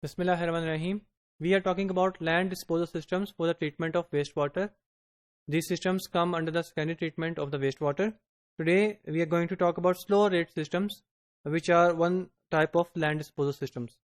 Bismillahirrahmanirrahim. We are talking about land disposal systems for the treatment of wastewater. These systems come under the secondary treatment of the wastewater. Today, we are going to talk about slow rate systems, which are one type of land disposal systems.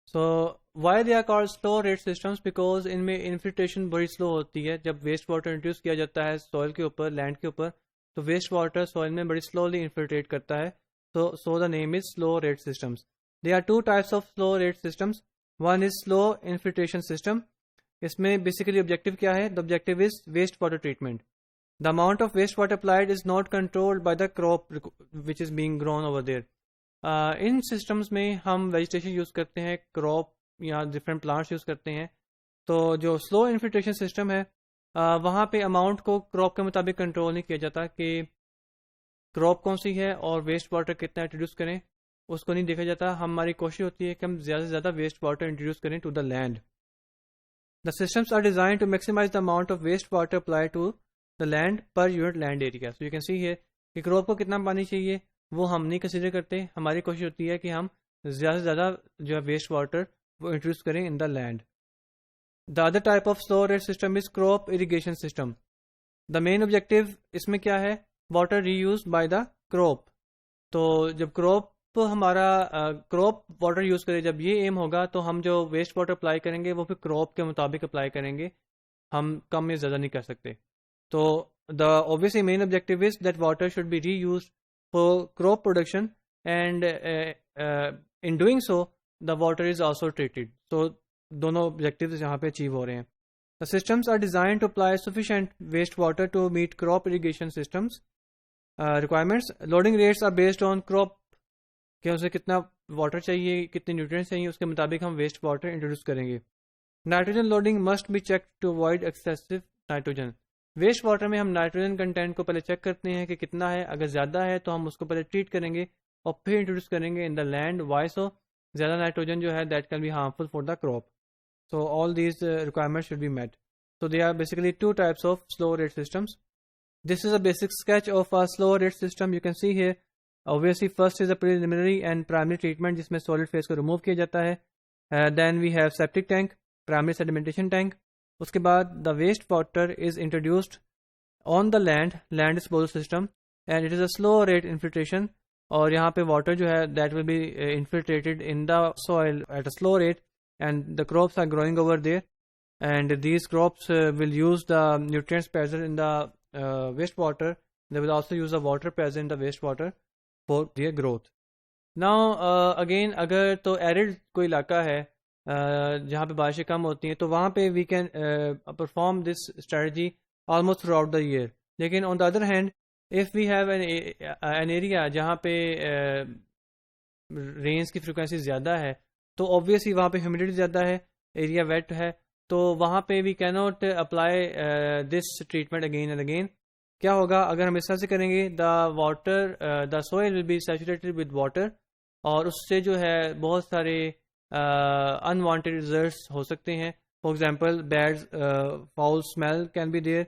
So, why they are called slow rate systems? Because इनमें infiltration बड़ी slow होती है. जब waste water introduce किया जाता है soil के ऊपर, land के ऊपर, तो waste water soil में बड़ी slowly infiltrate करता है. So the name is slow rate systems. There are two types of slow rate systems. One is slow infiltration system. इसमें basically objective क्या है? The objective is wastewater treatment. The amount of wastewater applied is not controlled by the crop which is being grown over there. In systems में हम vegetation use करते हैं, crop या different plants use करते हैं. तो जो स्लो इन्फिल्ट्रेशन सिस्टम है वहाँ पे अमाउंट को क्रॉप के मुताबिक कंट्रोल नहीं किया जाता कि क्रॉप कौन सी है और वेस्ट वाटर कितना इंट्रोड्यूस करें, उसको नहीं देखा जाता. हमारी कोशिश होती है कि हम ज़्यादा से ज़्यादा वेस्ट वाटर इंट्रोड्यूस करें to the land. The systems are design to maximize the amount of waste water apply to the land per unit land area. So you can see here कि क्रॉप को कितना पानी चाहिए वो हम नहीं consider करते. हमारी कोशिश होती है कि हम ज़्यादा से ज़्यादा जो है वेस्ट वाटर वो इंट्रोड्यूस करें इन the land. The other type of slow rate system is crop irrigation system. The main objective इसमें क्या है? Water reuse by the crop. तो जब क्रॉप हमारा क्रॉप वाटर यूज़ करे, जब ये एम होगा तो हम जो वेस्ट वाटर अप्लाई करेंगे वो फिर क्रॉप के मुताबिक अप्लाई करेंगे, हम कम या ज़्यादा नहीं कर सकते. तो the obviously main objective is that water should be reused for crop production and in doing so the water is also treated. So दोनों objectives यहाँ पे achieve हो रहे हैं. The systems are designed to apply sufficient waste water to meet crop irrigation systems requirements. Loading rates are based on crop कि उसे कितना water चाहिए, कितने nutrients चाहिए, उसके मुताबिक हम waste water introduce करेंगे. Nitrogen loading must be checked to avoid excessive nitrogen. Waste water में हम नाइट्रोजन कंटेंट को पहले चेक करते हैं कि कितना है. अगर ज़्यादा है तो हम उसको पहले ट्रीट करेंगे और फिर इंट्रोड्यूस करेंगे in the land. Why so? ज़्यादा नाइट्रोजन जो है that can be harmful for the crop. So all these requirements should be met. So they are basically two types of slow rate systems. This is a basic sketch of a slow rate system. You can see here obviously first is a preliminary and primary treatment जिसमें solid phase को remove किया जाता है. Then we have septic tank, primary sedimentation tank. उसके बाद the waste water is introduced on the land disposal system and it is a slow rate infiltration. और यहाँ पे water जो है that will be infiltrated in the soil at a slow rate and the crops are growing over there and these crops will use the nutrients present in the wastewater. They will also use the water present in the wastewater for their growth. Now again अगर तो arid कोई इलाका है जहाँ पे बारिशें कम होती हैं तो वहाँ पे we can perform this strategy almost throughout the year. लेकिन on the other hand if we have an area जहाँ पे रेन्स की फ्रिक्वेंसी ज़्यादा है तो obviously वहाँ पे ह्यूमिडिटी ज़्यादा है, एरिया वेट है, तो वहाँ पे we cannot apply this treatment again and again. क्या होगा अगर हम इस तरह से करेंगे? the soil will be saturated with water और उससे जो है बहुत सारे unwanted results हो सकते हैं. For example, bad foul smell can be there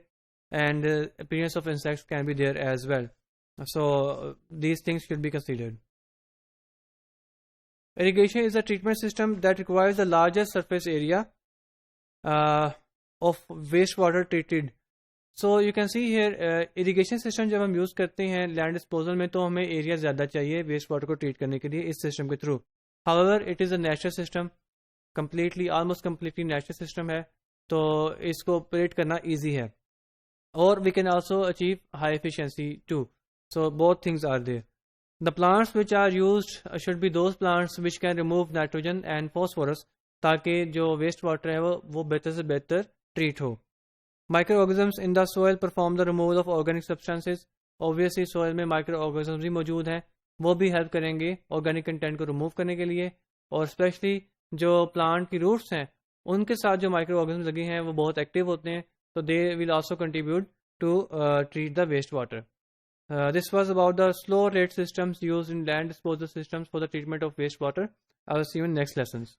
and appearance of insects can be there as well. So these things should be considered. Irrigation is a treatment system that requires the largest surface area of wastewater treated. So you can see here irrigation system जब हम use करते हैं land disposal में तो हमें area ज़्यादा चाहिए waste water को treat करने के लिए इस system के through. However, it is a natural system. almost completely natural system है तो इसको ऑपरेट करना easy है और we can also achieve high efficiency too. So both things are there. The plants which are used should be those plants which can remove nitrogen and phosphorus ताकि जो waste water है वो बेहतर से बेहतर treat हो. Microorganisms in the soil perform the removal of organic substances. Obviously soil में microorganisms भी मौजूद हैं, वो भी help करेंगे organic content को remove करने के लिए. और especially जो प्लांट की रूट्स हैं उनके साथ जो माइक्रो ऑर्गेनिज्म लगे हैं वो बहुत एक्टिव होते हैं, तो they will also contribute to treat the waste water. This was about the slow rate systems used in land disposal systems for the treatment of waste water. I will see you in next lessons.